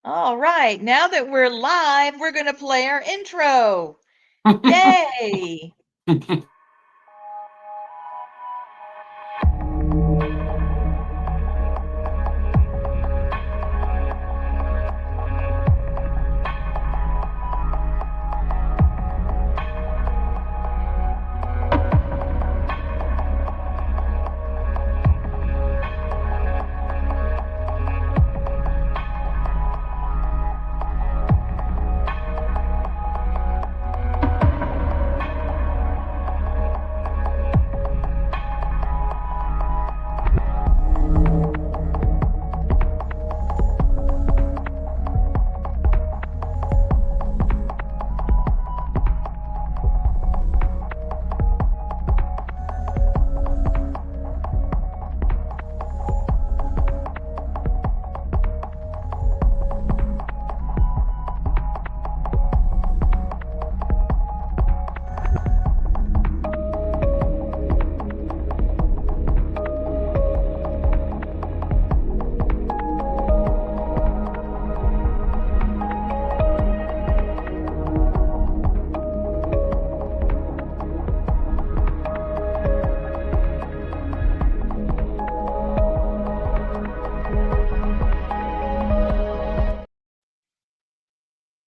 All right, now that we're live, we're going to play our intro. Yay!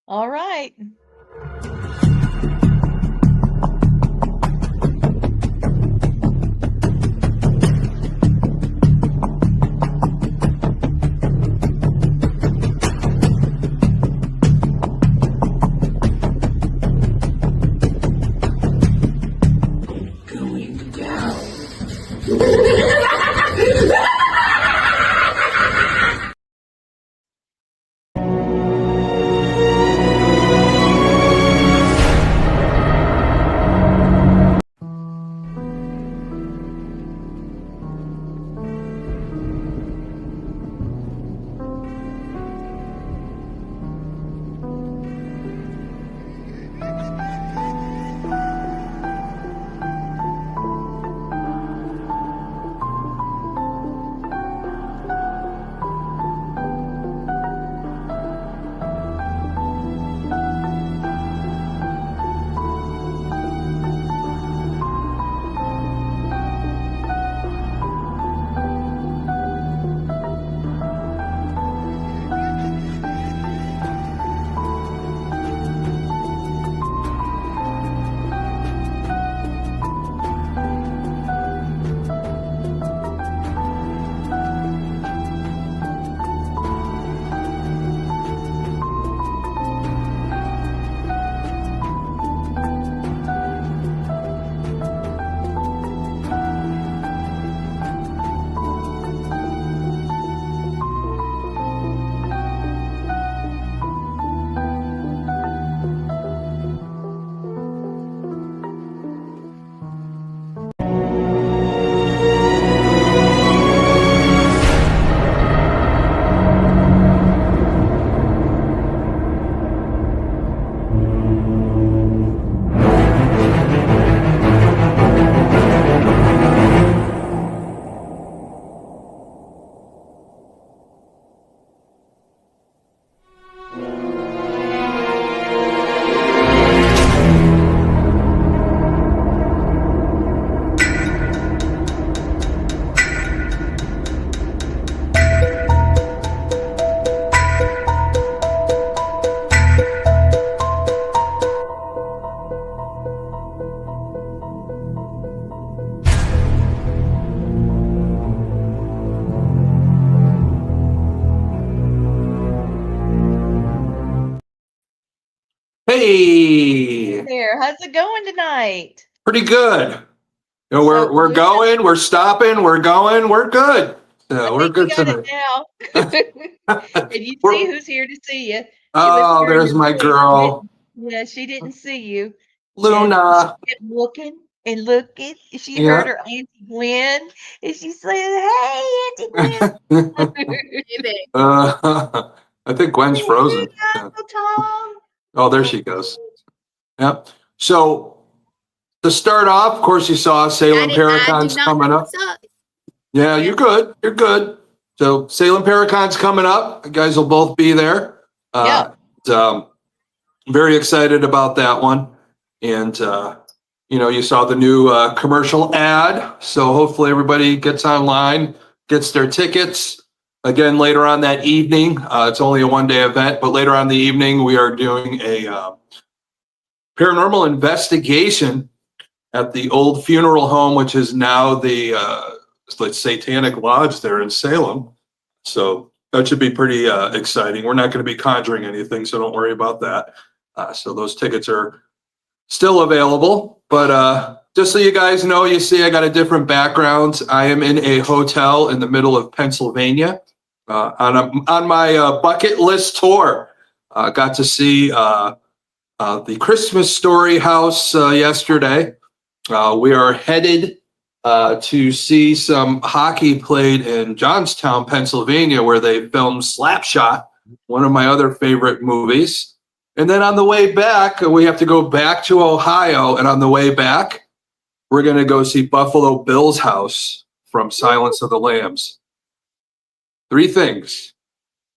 All right. Going down. Hey, There, how's it going tonight? pretty good. You know, So we're going, we're stopping, we're going, we're good. I So we're think we good got it tonight. now. And you see We're- who's here to see you. She was oh, hearing there's your my voice, but girl, yeah, she didn't see you. little And she Na. kept looking and looking. She heard Yeah. her Auntie Gwen, and she said, "Hey, Auntie Gwen." I think Gwen's frozen. Hey, Yeah. Uncle Tom. Oh, there she goes. Yep. So to start off, of course, you saw Salem Paracon's coming up. Yeah, you're good. You're good. So Salem Paracon's coming up. You guys will both be there. Very excited about that one. And, you saw the new commercial ad. So hopefully everybody gets online, gets their tickets. Again, later on that evening, it's only a one-day event, but later on the evening, we are doing a paranormal investigation at the old funeral home, which is now the Satanic Lodge there in Salem. So that should be pretty exciting. We're not going to be conjuring anything, so don't worry about that. So those tickets are still available. But just so you guys know, you see I got a different background. I am in a hotel in the middle of Pennsylvania on my bucket list tour. Got to see the Christmas Story house yesterday. We are headed to see some hockey played in Johnstown, Pennsylvania, where they filmed Slapshot, one of my other favorite movies. And then on the way back, we have to go back to Ohio. And on the way back, we're going to go see Buffalo Bill's house from Silence of the Lambs. 3 things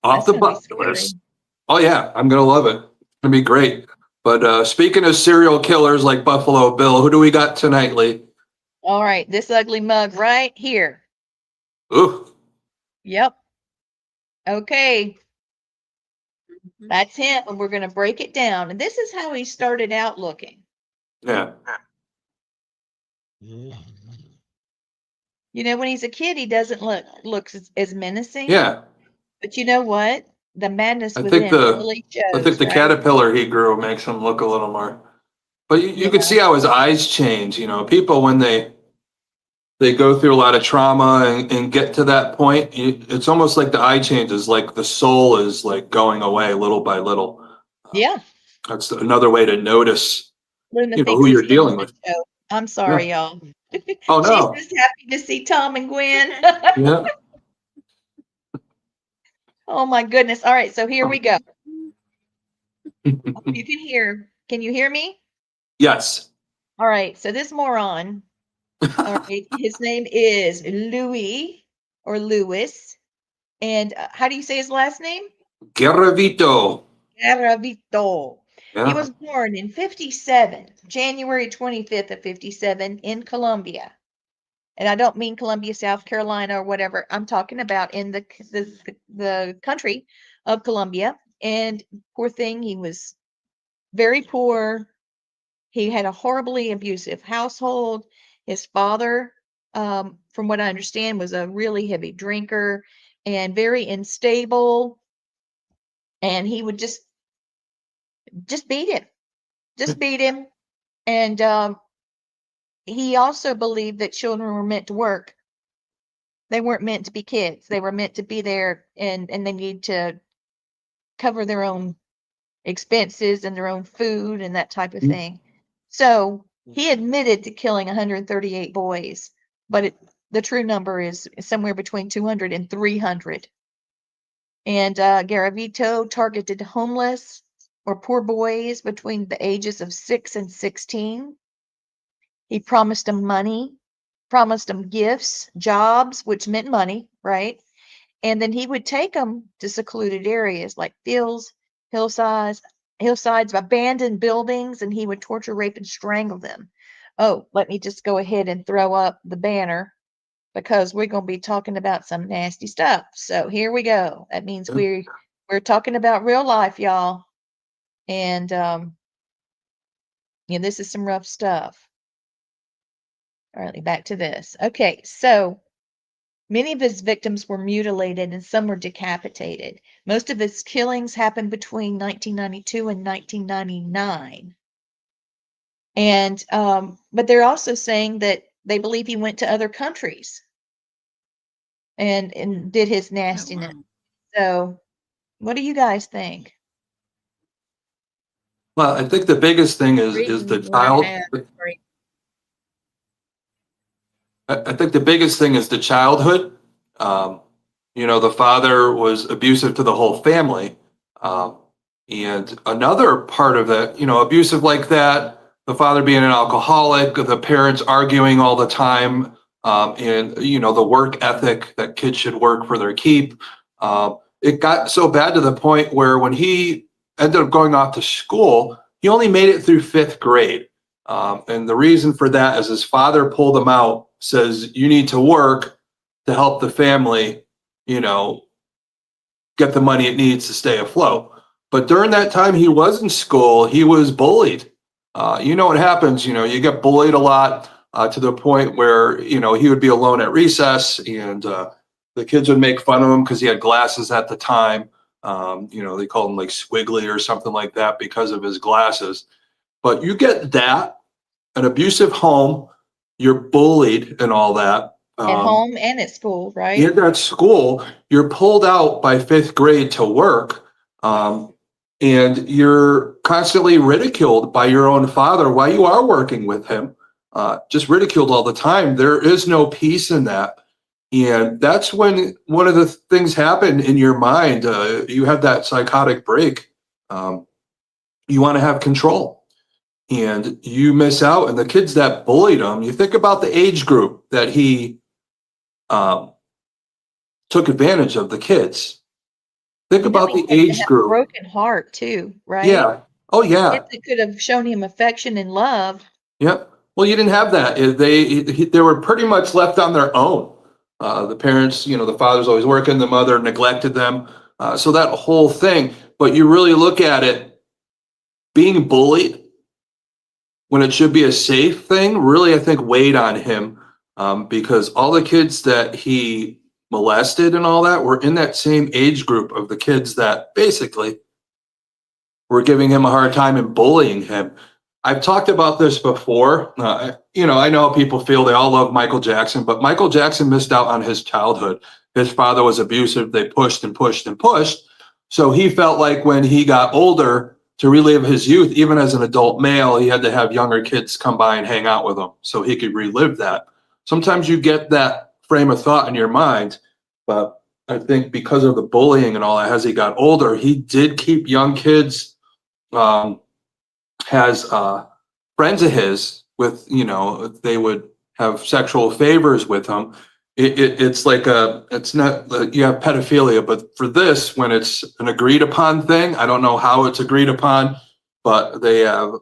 off the bucket list. Oh, yeah, I'm going to love it. It's going to be great. But speaking of serial killers like Buffalo Bill, who do we got tonight, Lee? All right, this ugly mug right here. Ooh. Yep. Okay. That's him, and we're going to break it down. And this is how he started out looking. Yeah. When he's a kid, he doesn't look as menacing. Yeah. But you know what? The madness I within think really shows. I think the right? caterpillar he grew makes him look a little more. But you can see how his eyes change. People when they go through a lot of trauma and get to that point, it's almost like the eye changes, like the soul is like going away little by little. Yeah. That's another way to notice, Luna who you're dealing with. I'm sorry, y'all. Oh no. She's just happy to see Tom and Gwen. Yeah. Oh my goodness. All right, so here we go. You can hear. Can you hear me? Yes. All right, so this moron, all right, his name is Louis or Lewis. And how do you say his last name? Garavito. Garavito. Yeah. He was born in 57, January 25th of 57 in Columbia. And I don't mean Columbia, South Carolina or whatever. I'm talking about in the country of Columbia. And poor thing, he was very poor. He had a horribly abusive household. His father, from what I understand, was a really heavy drinker and very unstable. And he would just beat him. And he also believed that children were meant to work. They weren't meant to be kids. They were meant to be there, and they need to cover their own expenses and their own food and that type of thing. So he admitted to killing 138 boys, but the true number is somewhere between 200 and 300. And Garavito targeted homeless or poor boys between the ages of 6 and 16. He promised them money, promised them gifts, jobs, which meant money, right? And then he would take them to secluded areas like fields, hillsides, abandoned buildings, and he would torture, rape, and strangle them. Oh, let me just go ahead and throw up the banner because we're going to be talking about some nasty stuff. So here we go. That means we're talking about real life, y'all. And this is some rough stuff. All right, back to this. Okay, so many of his victims were mutilated and some were decapitated. Most of his killings happened between 1992 and 1999. And but they're also saying that they believe he went to other countries and did his nastiness. So what do you guys think? Well, I think the biggest thing is the child. I think the biggest thing is the childhood. The father was abusive to the whole family. And another part of that, abusive like that, the father being an alcoholic, the parents arguing all the time, and, the work ethic that kids should work for their keep. it got so bad to the point where when he ended up going off to school, he only made it through 5th grade. And the reason for that is his father pulled him out, says, you need to work to help the family, you know, get the money it needs to stay afloat. But during that time he was in school, he was bullied. You know what happens, you know, you get bullied a lot to the point where, you know, he would be alone at recess and the kids would make fun of him because he had glasses at the time. You know, they called him like Squiggly or something like that because of his glasses. But you get that, an abusive home, you're bullied and all that. At home and at school, right? In that school, you're pulled out by 5th grade to work, and you're constantly ridiculed by your own father while you are working with him, just ridiculed all the time. There is no peace in that. And that's when one of the things happen in your mind. You have that psychotic break. You want to have control and you miss out. And the kids that bullied him, you think about the age group that he took advantage of, the kids. Think about the age group. Broken heart too, right? Yeah. Oh yeah. Kids that could have shown him affection and love. Yep. Well, you didn't have that. They were pretty much left on their own. The parents, you know, the father's always working, the mother neglected them. So that whole thing. But you really look at it, being bullied when it should be a safe thing, really, I think weighed on him, because all the kids that he molested and all that were in that same age group of the kids that basically were giving him a hard time and bullying him. I've talked about this before. You know, I know how people feel. They all love Michael Jackson, but Michael Jackson missed out on his childhood. His father was abusive. They pushed and pushed and pushed. So he felt like when he got older, to relive his youth, even as an adult male, he had to have younger kids come by and hang out with him so he could relive that. Sometimes you get that frame of thought in your mind, but I think because of the bullying and all that, as he got older, he did keep young kids, has friends of his with, you know, they would have sexual favors with him. It's like it's not, you have pedophilia, but for this, when it's an agreed upon thing, I don't know how it's agreed upon, but they have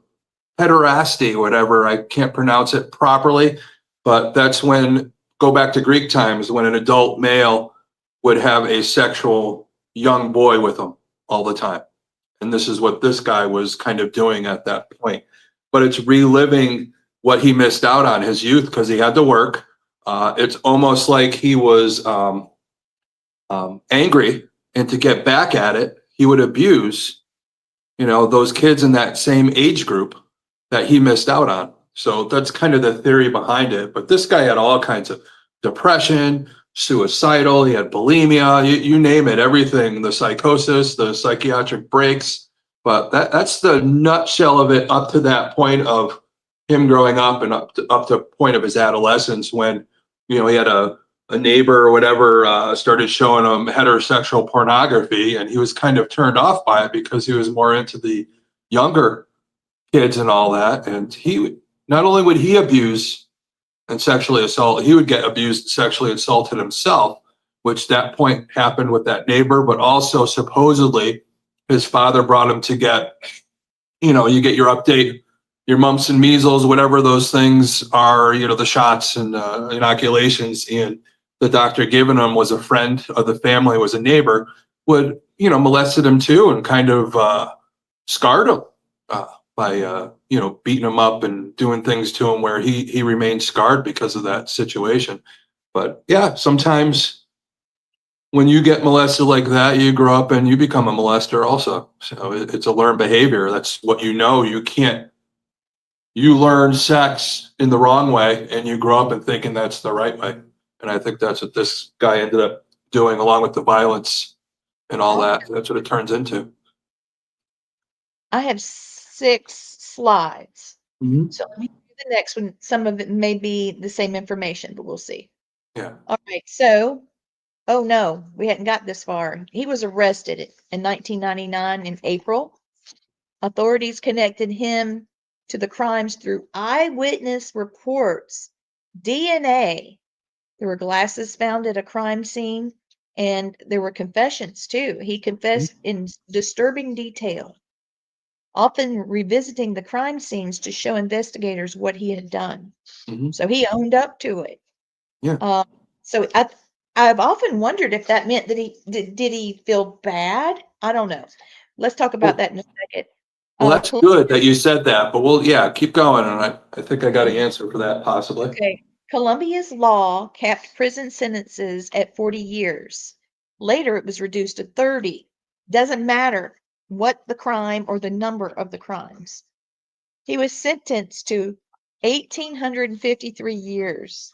pederasty, whatever, I can't pronounce it properly, but that's when, go back to Greek times, when an adult male would have a sexual young boy with him all the time. And this is what this guy was kind of doing at that point. But it's reliving what he missed out on, his youth, because he had to work. It's almost like he was angry, and to get back at it, he would abuse, you know, those kids in that same age group that he missed out on. So that's kind of the theory behind it. But this guy had all kinds of depression, suicidal, he had bulimia, you name it, everything, the psychosis, the psychiatric breaks. But that's the nutshell of it up to that point of him growing up and up to point of his adolescence, when, you know, he had a neighbor or whatever started showing him heterosexual pornography, and he was kind of turned off by it because he was more into the younger kids and all that. And he, not only would he abuse and sexually assault, he would get abused, sexually assaulted himself, which that point happened with that neighbor, but also supposedly his father brought him to get, you know, you get your update, your mumps and measles, whatever those things are, you know, the shots and inoculations, and the doctor giving him was a friend of the family, was a neighbor, would, you know, molested him too, and kind of scarred him by, you know, beating him up and doing things to him where he remained scarred because of that situation. But yeah, sometimes when you get molested like that, you grow up and you become a molester also. So it's a learned behavior. That's what you know. You learn sex in the wrong way and you grow up and thinking that's the right way. And I think that's what this guy ended up doing, along with the violence and all that. That's what it turns into. I have 6 slides. Mhm. So let me do the next one. Some of it may be the same information, but we'll see. Yeah. All right. So, oh no, we hadn't got this far. He was arrested in 1999 in April. Authorities connected him to the crimes through eyewitness reports, DNA. There were glasses found at a crime scene, And there were confessions too. He confessed in disturbing detail, often revisiting the crime scenes to show investigators what he had done. Mhm. So he owned up to it. Yeah. So I've often wondered if that meant that he did he feel bad? I don't know. Let's talk about that in a second. Well, that's good that you said that, but yeah, keep going. And I think I got an answer for that possibly. Okay. Colombia's law capped prison sentences at 40 years. Later, it was reduced to 30. Doesn't matter what the crime or the number of the crimes. He was sentenced to 1,853 years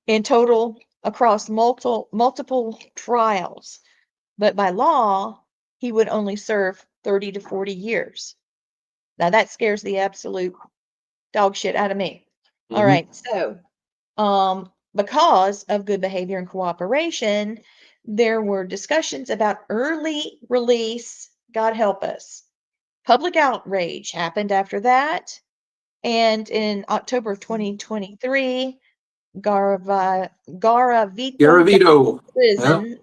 in total across multiple trials. But by law, he would only serve 30 to 40 years. Now that scares the absolute dog shit out of me. All Mhm. right, so because of good behavior and cooperation, there were discussions about early release. God help us. Public outrage happened after that. And in October of 2023, Garavito died Garavito. in prison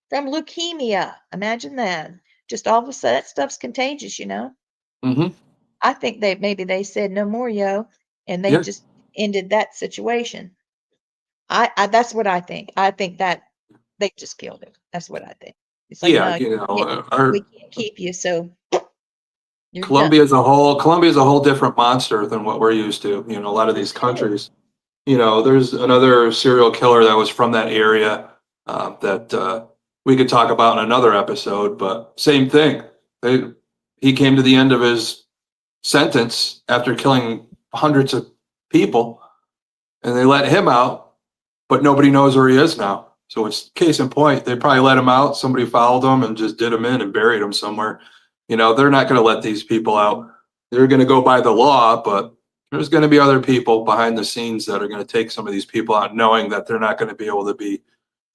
from leukemia. Imagine that. Just all of a sudden, that stuff's contagious, you know? Hmm. I think maybe they said no more, yo, and they Yeah. just ended that situation. I that's what I think. I think that they just killed him. That's what I think. It's like, Yeah. no, we can't keep you, so you're done. Colombia is a whole different monster than what we're used to. A lot of these countries. There's another serial killer that was from that area that we could talk about in another episode, but same thing. He came to the end of his sentence after killing hundreds of people, and they let him out, but nobody knows where he is now. So it's case in point. They probably let him out. Somebody followed him and just did him in and buried him somewhere. They're not going to let these people out. They're going to go by the law, but there's going to be other people behind the scenes that are going to take some of these people out, knowing that they're not going to be able to be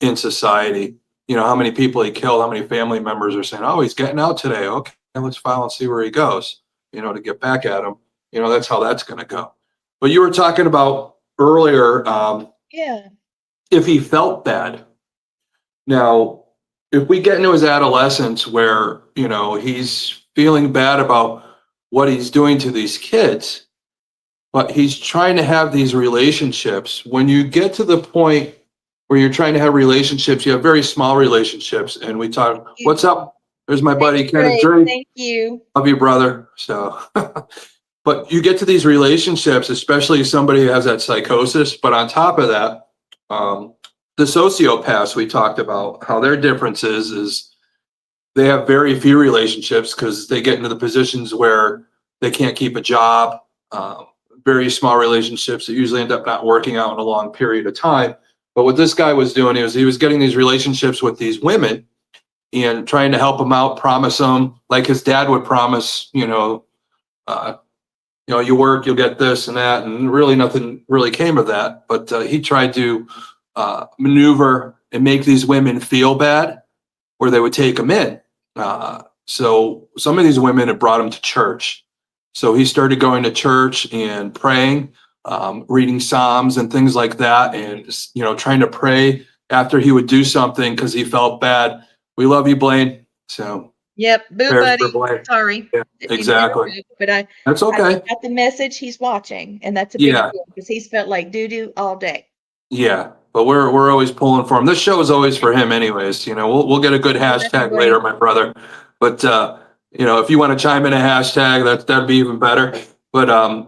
in society. How many people he killed, how many family members are saying, oh, he's getting out today. Okay, let's file and see where he goes, to get back at him. That's how that's going to go. But you were talking about earlier, Yeah. if he felt bad. Now, if we get into his adolescence where, he's feeling bad about what he's doing to these kids, but he's trying to have these relationships. When you get to the point where you're trying to have relationships, you have very small relationships. And we talk, what's up? There's my buddy, Kenneth Drake. Thank you. Love you, brother. So, but you get to these relationships, especially somebody who has that psychosis. But on top of that, the sociopaths we talked about, how their difference is they have very few relationships because they get into the positions where they can't keep a job. Very small relationships that usually end up not working out in a long period of time. But what this guy was doing is he was getting these relationships with these women and trying to help them out, promise them, like his dad would promise, you work, you'll get this and that, and really nothing really came of that. But he tried to maneuver and make these women feel bad where they would take him in. So some of these women had brought him to church. So he started going to church and praying, reading Psalms and things like that, and trying to pray after he would do something because he felt bad. We love you, Blaine. So Yep, boo buddy. Sorry. Yeah, exactly. But That's okay. I got the message he's watching, and that's a big deal because he's felt like doo-doo all day. Yeah, but we're always pulling for him. This show is always for him, anyways. We'll get a good hashtag later, my brother. But if you want to chime in a hashtag, that'd be even better. But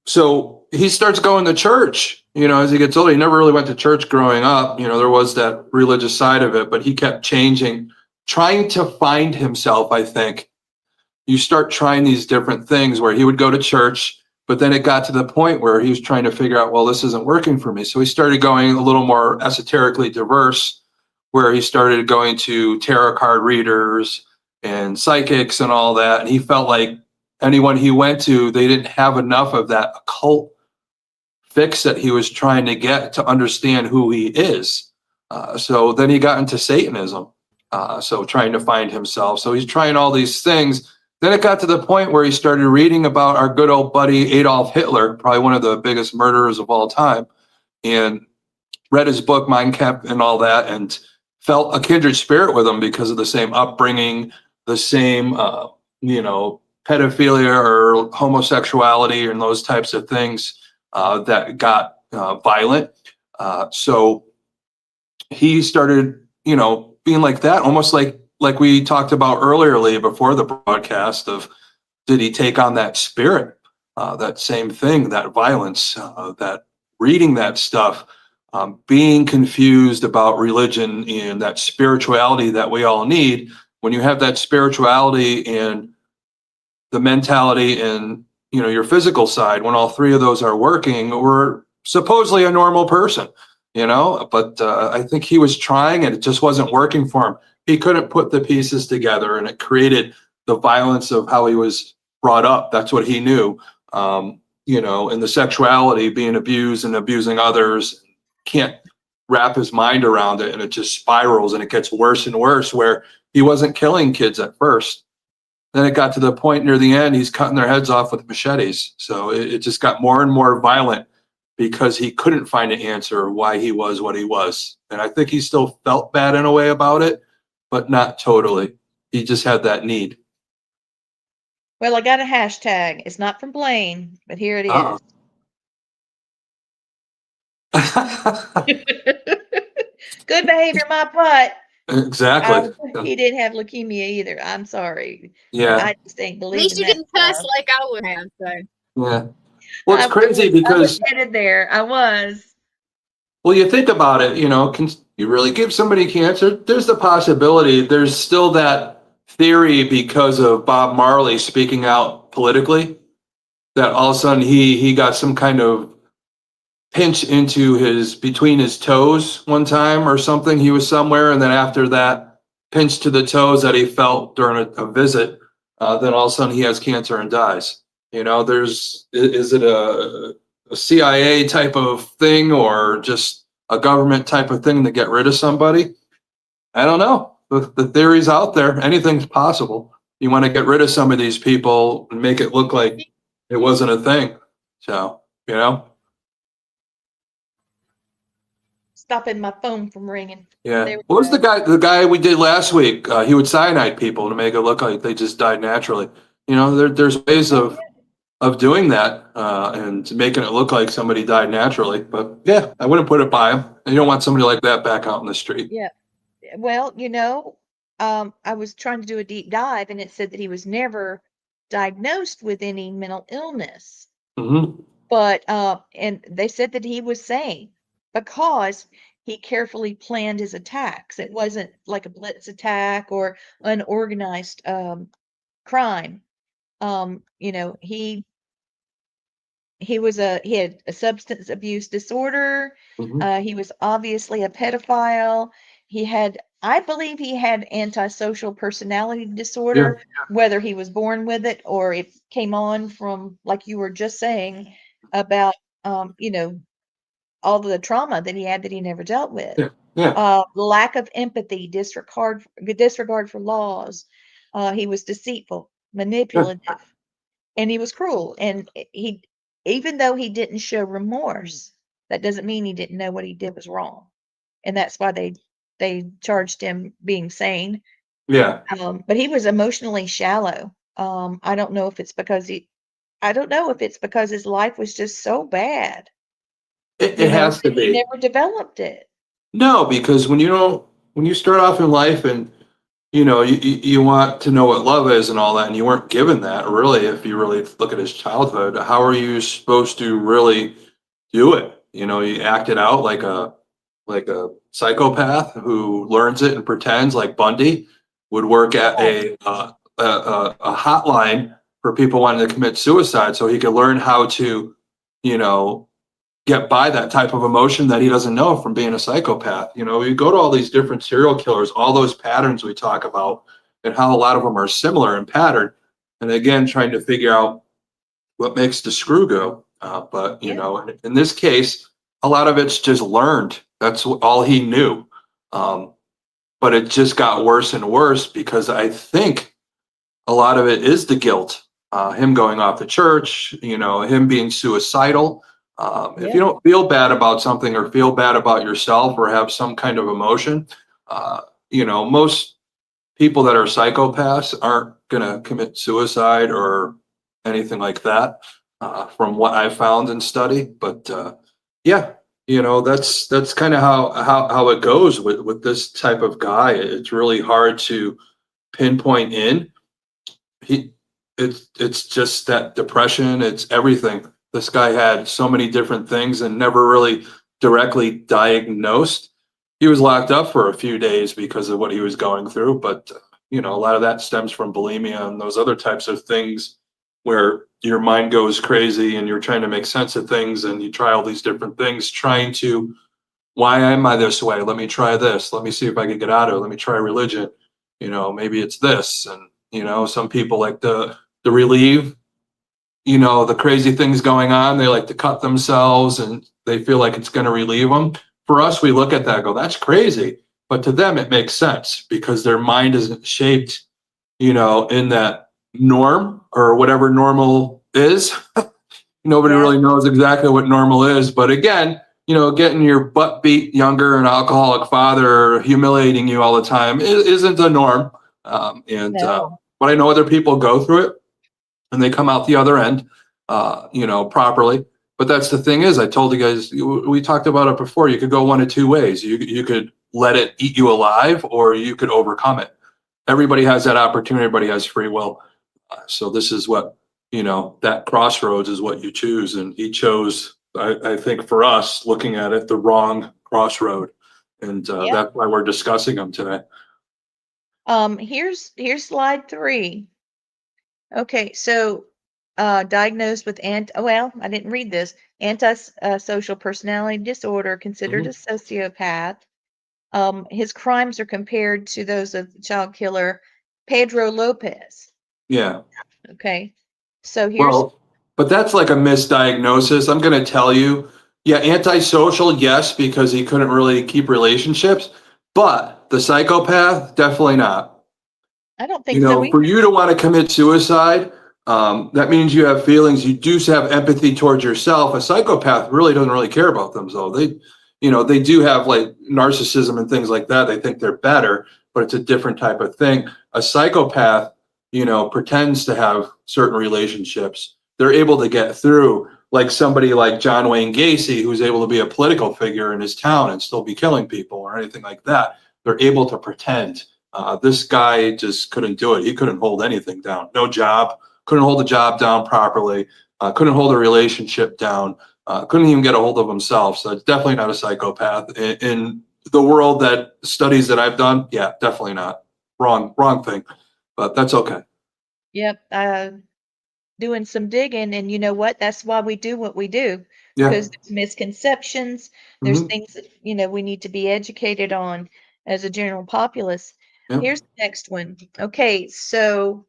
so he starts going to church. As he gets older, he never really went to church growing up. There was that religious side of it, but he kept changing, trying to find himself. I think you start trying these different things where he would go to church. But then it got to the point where he was trying to figure out, well, this isn't working for me. So he started going a little more esoterically diverse, where he started going to tarot card readers and psychics and all that. And he felt like anyone he went to, they didn't have enough of that occult fix that he was trying to get to understand who he is. So then he got into Satanism, so trying to find himself. So he's trying all these things. Then it got to the point where he started reading about our good old buddy Adolf Hitler, probably one of the biggest murderers of all time. And read his book, Mein Kampf and all that, and felt a kindred spirit with him because of the same upbringing, the same, pedophilia or homosexuality and those types of things that got violent. So he started, being like that, almost like we talked about earlier, Leah, before the broadcast of, did he take on that spirit, that same thing, that violence, that reading that stuff, being confused about religion and that spirituality that we all need. When you have that spirituality and the mentality and, your physical side, when all three of those are working, we're supposedly a normal person, but I think he was trying and it just wasn't working for him. He couldn't put the pieces together, and it created the violence of how he was brought up. That's what he knew, and the sexuality, being abused and abusing others, can't wrap his mind around it, and it just spirals and it gets worse and worse, where he wasn't killing kids at first. Then it got to the point near the end, he's cutting their heads off with machetes. So it just got more and more violent because he couldn't find an answer why he was what he was. And I think he still felt bad in a way about it, but not totally. He just had that need. Well, I got a hashtag. It's not from Blaine, but here it Oh. is. Good behavior, my butt. Exactly. He didn't have leukemia either. I'm sorry. Yeah. I just ain't At believing least you that didn't cuss stuff. like I would have. So Yeah. Well, it's I crazy was because, headed there. I was. well, you think about it, can you really give somebody cancer? There's the possibility. There's still that theory because of Bob Marley speaking out politically, that all of a sudden he got some kind of pinch between his toes one time or something. He was somewhere, and then after that pinch to the toes that he felt during a visit, then all of a sudden he has cancer and dies. Is it a CIA type of thing or just a government type of thing to get rid of somebody? I don't know. The theory's out there. Anything's possible. You want to get rid of some of these people and make it look like it wasn't a thing. So, Stopping my phone from ringing. Yeah. There we What was go. the guy we did last week? He would cyanide people to make it look like they just died naturally. There's ways of doing that and making it look like somebody died naturally. But yeah, I wouldn't put it by him. And you don't want somebody like that back out in the street. Yeah. Well, I was trying to do a deep dive, and it said that he was never diagnosed with any mental illness. Mm-hmm. But and they said that he was sane because he carefully planned his attacks. It wasn't like a blitz attack or unorganized crime. He had a substance abuse disorder. Mm-hmm. He was obviously a pedophile. I believe he had antisocial personality disorder, whether he was born with it or it came on from, like you were just saying, about all the trauma that he had that he never dealt with. Lack of empathy, disregard for laws. He was deceitful, manipulative, and he was cruel. And even though he didn't show remorse, that doesn't mean he didn't know what he did was wrong. And that's why they charged him being sane. Yeah. But he was emotionally shallow. I don't know if it's because his life was just so bad. It has to be. He never developed it. No, because when you start off in life and you want to know what love is and all that, and you weren't given that really. If you really look at his childhood, how are you supposed to really do it? You act it out like a psychopath who learns it and pretends, like Bundy would work at a hotline for people wanting to commit suicide, so he could learn how to, get by that type of emotion that he doesn't know from being a psychopath. You go to all these different serial killers, all those patterns we talk about, and how a lot of them are similar in pattern. And again, trying to figure out what makes the screw go. But in this case, a lot of it's just learned. That's all he knew. But it just got worse and worse because I think a lot of it is the guilt. Him going off to church, him being suicidal. If you don't feel bad about something or feel bad about yourself or have some kind of emotion, most people that are psychopaths aren't going to commit suicide or anything like that, from what I found in study. But yeah, that's kind of how it goes with this type of guy. It's really hard to pinpoint in. He, it's just that depression. It's everything. This guy had so many different things and never really directly diagnosed. He was locked up for a few days because of what he was going through, but a lot of that stems from bulimia and those other types of things where your mind goes crazy and you're trying to make sense of things and you try all these different things trying to, why am I this way? Let me try this. Let me see if I can get out of it. Let me try religion. Maybe it's this. And some people like to relieve the crazy things going on. They like to cut themselves and they feel like it's going to relieve them. For us, we look at that and go, that's crazy. But to them, it makes sense because their mind isn't shaped, in that norm or whatever normal is. Nobody really knows exactly what normal is. But again, getting your butt beat younger, an alcoholic father humiliating you all the time isn't the norm. But I know other people go through it and they come out the other end, properly. But that's the thing is, I told you guys, we talked about it before. You could go one of two ways. You could let it eat you alive, or you could overcome it. Everybody has that opportunity. Everybody has free will. So this is what, that crossroads is what you choose. And he chose, I think for us, looking at it, the wrong crossroad. And that's why we're discussing them today. Here's slide 3. Okay, so diagnosed with I didn't read this, antisocial personality disorder, considered a sociopath. His crimes are compared to those of the child killer Pedro Lopez. Yeah. Okay, so here's but that's like a misdiagnosis. I'm going to tell you, yeah, antisocial, yes, because he couldn't really keep relationships, but the psychopath, definitely not. I don't think so either. For you to want to commit suicide, that means you have feelings. You do have empathy towards yourself. A psychopath really doesn't really care about themselves. They do have like narcissism and things like that. They think they're better, but it's a different type of thing. A psychopath, pretends to have certain relationships. They're able to get through, like somebody like John Wayne Gacy, who's able to be a political figure in his town and still be killing people or anything like that. They're able to pretend. This guy just couldn't do it. He couldn't hold anything down. No job. Couldn't hold the job down properly. Couldn't hold a relationship down. Couldn't even get a hold of himself. So it's definitely not a psychopath. In the world that studies that I've done, yeah, definitely not. Wrong thing. But that's okay. Yep. Doing some digging, and you know what? That's why we do what we do. Yeah. Because there's misconceptions. There's things that we need to be educated on as a general populace. Yeah. Here's the next one. Okay, so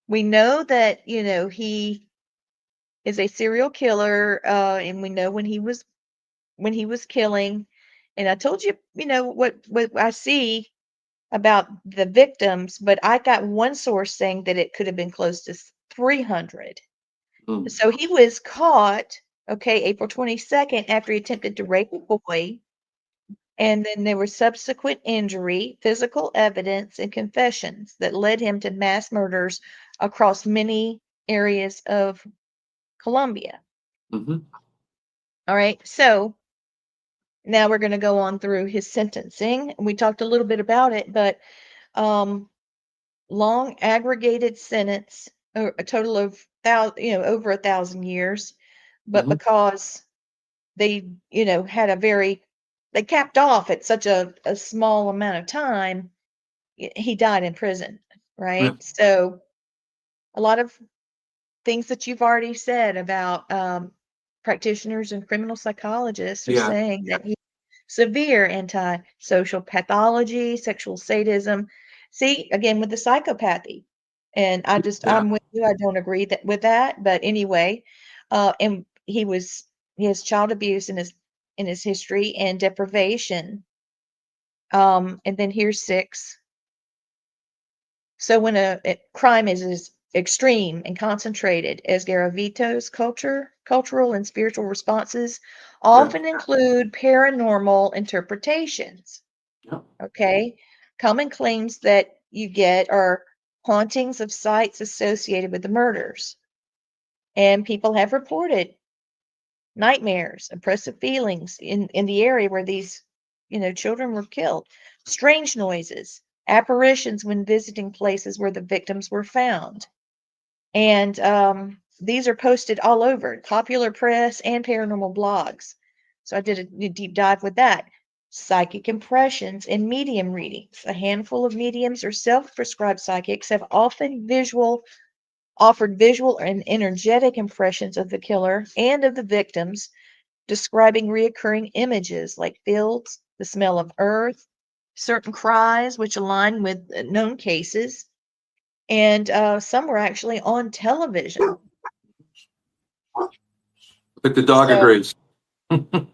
we know that he is a serial killer, and we know when he was killing. And I told you, what I see about the victims, but I got one source saying that it could have been close to 300. So he was caught, April 22nd, after he attempted to rape a boy. And then there was subsequent injury, physical evidence, and confessions that led him to mass murders across many areas of Colombia. All right. So now we're going to go on through his sentencing. We talked a little bit about it, but long aggregated sentence, or a total of over 1,000 years, but because they had they capped off at such a small amount of time, he died in prison, right? So a lot of things that you've already said about practitioners and criminal psychologists are saying that he severe antisocial pathology, sexual sadism. See, again, with the psychopathy. And I'm with you. I don't agree with that. But anyway, and he has child abuse in his history and deprivation. And then here's 6. So when a crime is extreme and concentrated as Garavito's cultural and spiritual responses often include paranormal interpretations. Yeah. Okay. Common claims that you get are hauntings of sites associated with the murders. And people have reported nightmares, oppressive feelings in the area where these, children were killed, strange noises, apparitions when visiting places where the victims were found. And these are posted all over popular press and paranormal blogs. So I did a deep dive with that. Psychic impressions and medium readings. A handful of mediums or self-prescribed psychics have often offered visual and energetic impressions of the killer and of the victims, describing reoccurring images like fields, the smell of earth, certain cries which align with known cases, and some were actually on television. I think the dog So, agrees.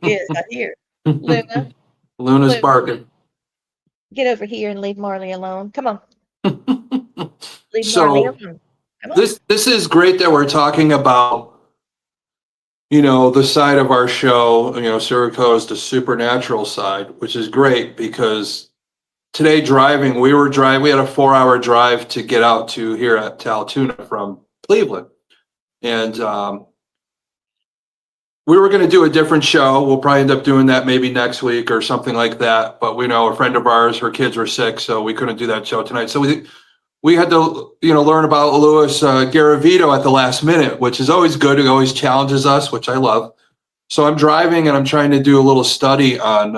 yes, I hear. Luna, Luna's Luna, barking. get over here and leave Marley alone. Come on, leave Marley So alone. Come on. this is great that we're talking about, the side of our show, Sirico's the supernatural side, which is great because today driving, we had a 4-hour drive to get out to here at Altoona from Cleveland. And we were going to do a different show. We'll probably end up doing that maybe next week or something like that. But we know a friend of ours, her kids were sick, so we couldn't do that show tonight. So we had to, learn about Louis Garavito at the last minute, which is always good. It always challenges us, which I love. So I'm driving and I'm trying to do a little study on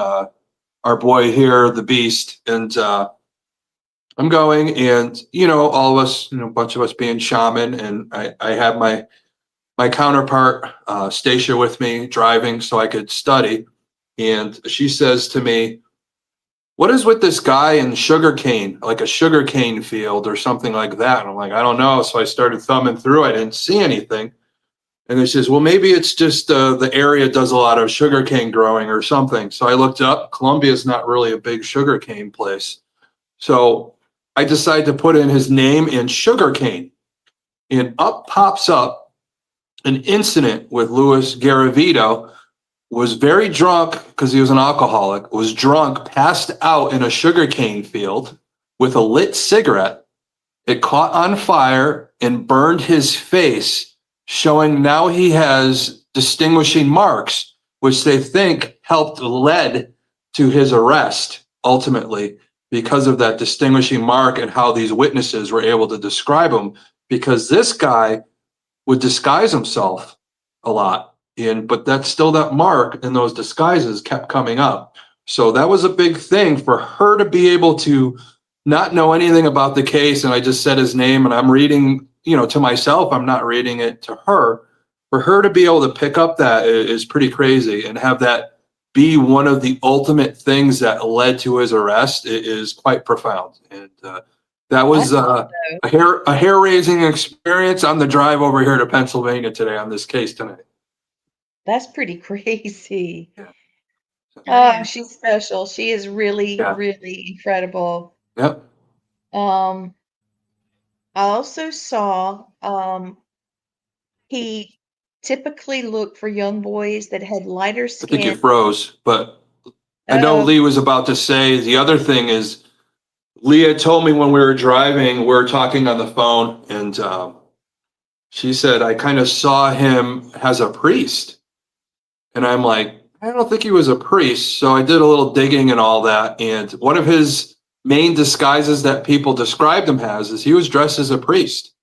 our boy here, the Beast. And I'm going and, all of us, a bunch of us being shaman. And I have my counterpart, Stacia, with me driving so I could study. And she says to me, "What is with this guy in sugarcane, like a sugarcane field or something like that?" And I'm like, "I don't know." So I started thumbing through. I didn't see anything. And she says, "Well, maybe it's just the area does a lot of sugarcane growing or something." So I looked up. Columbia is not really a big sugarcane place. So I decided to put in his name and sugarcane. And up pops up an incident with Louis Garavito. Was very drunk because he was an alcoholic, was drunk, passed out in a sugarcane field with a lit cigarette. It caught on fire and burned his face, showing now he has distinguishing marks, which they think led to his arrest ultimately because of that distinguishing mark and how these witnesses were able to describe him, because this guy would disguise himself a lot. But that's still that mark, and those disguises kept coming up. So that was a big thing for her to be able to not know anything about the case. And I just said his name and I'm reading, to myself, I'm not reading it to her. For her to be able to pick up that is pretty crazy, and have that be one of the ultimate things that led to his arrest is quite profound. And that was a hair-raising experience on the drive over here to Pennsylvania today on this case tonight. That's pretty crazy. Yeah. Oh, she's special. She is really, Yeah. really incredible. Yep. I also saw he typically looked for young boys that had lighter I think skin. it froze, but I know Lee was about to say the other thing is, Leah told me when we were driving, we were talking on the phone, and she said, I kind of saw him as a priest. And I'm like, I don't think he was a priest. So I did a little digging and all that. And one of his main disguises that people described him as is he was dressed as a priest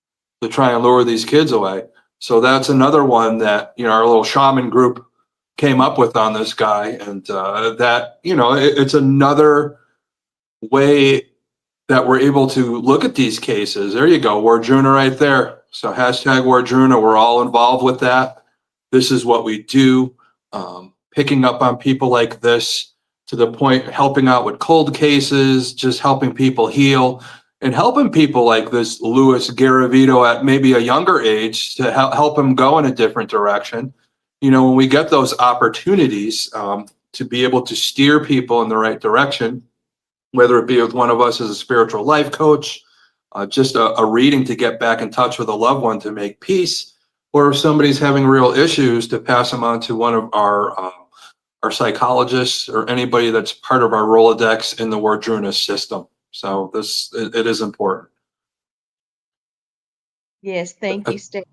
to try and lure these kids away. So that's another one that, our little shaman group came up with on this guy. And that, it's another way that we're able to look at these cases. There you go, Wardruna right there. So hashtag Wardruna, we're all involved with that. This is what we do. Picking up on people like this to the point, helping out with cold cases, just helping people heal, and helping people like this Louis Garavito at maybe a younger age to help him go in a different direction. When we get those opportunities to be able to steer people in the right direction, whether it be with one of us as a spiritual life coach, just a reading to get back in touch with a loved one to make peace, or if somebody's having real issues, to pass them on to one of our psychologists or anybody that's part of our Rolodex in the Wardruna system. So it is important. Yes, thank you, Steve.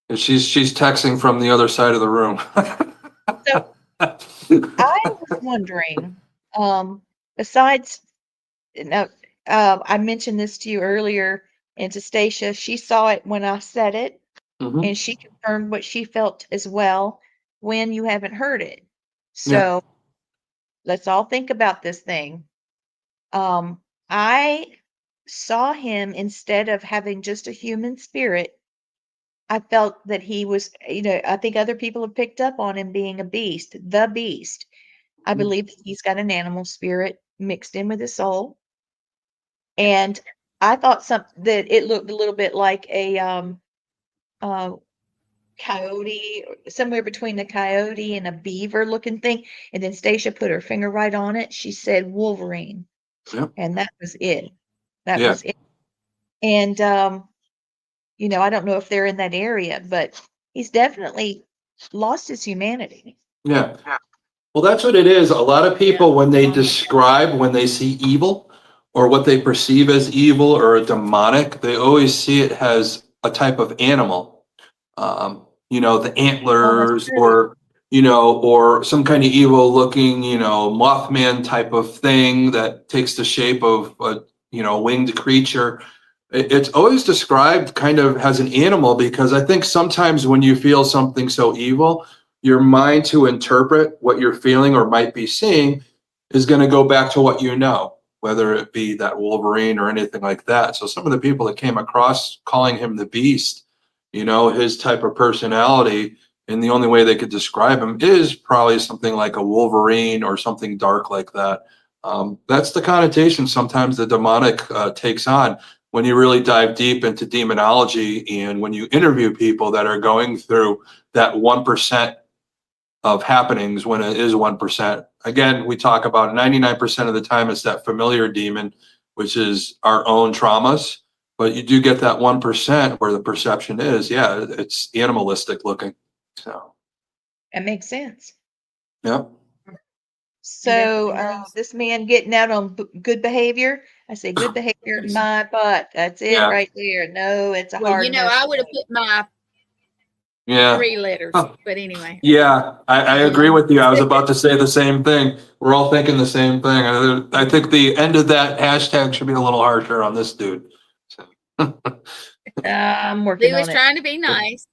And she's texting from the other side of the room. So I was wondering, besides, no, I mentioned this to you earlier, and to Stacia, she saw it when I said it, Mhm. and she confirmed what she felt as well when you haven't heard it. Yeah. So let's all think about this thing. I saw him, instead of having just a human spirit, I felt that he was, I think other people have picked up on him being a beast, the beast. I believe that he's got an animal spirit mixed in with his soul. And I thought that it looked a little bit like a uh, coyote, somewhere between a coyote and a beaver looking thing. And then Stacia put her finger right on it. She said Wolverine. Yep. And that was it. That Yeah. was it. And I don't know if they're in that area, but he's definitely lost his humanity. Yeah. Well, that's what it is. A lot of people, when they describe, when they see evil or what they perceive as evil or a demonic, they always see it as a type of animal. The antlers, true. or some kind of evil looking, Mothman type of thing that takes the shape of a, winged creature. It's always described kind of as an animal, because I think sometimes when you feel something so evil, your mind to interpret what you're feeling or might be seeing is going to go back to what you know, whether it be that Wolverine or anything like that. So some of the people that came across calling him the beast, his type of personality, and the only way they could describe him is probably something like a Wolverine or something dark like that. That's the connotation sometimes the demonic takes on when you really dive deep into demonology, and when you interview people that are going through that 1% of happenings, when it is 1%. Again, we talk about 99% of the time it's that familiar demon, which is our own traumas. But you do get that 1% where the perception is, yeah, it's animalistic looking. So, That makes sense. yeah. So this man getting out on good behavior. I say good behavior, my butt. That's it Yeah. right there. No, it's a Well, hard no. I would have put my Yeah. 3 letters, Huh. but anyway. Yeah, I agree with you. I was about to say the same thing. We're all thinking the same thing. I think the end of that hashtag should be a little harsher on this dude. So. I'm working Lou on was it. trying to be nice.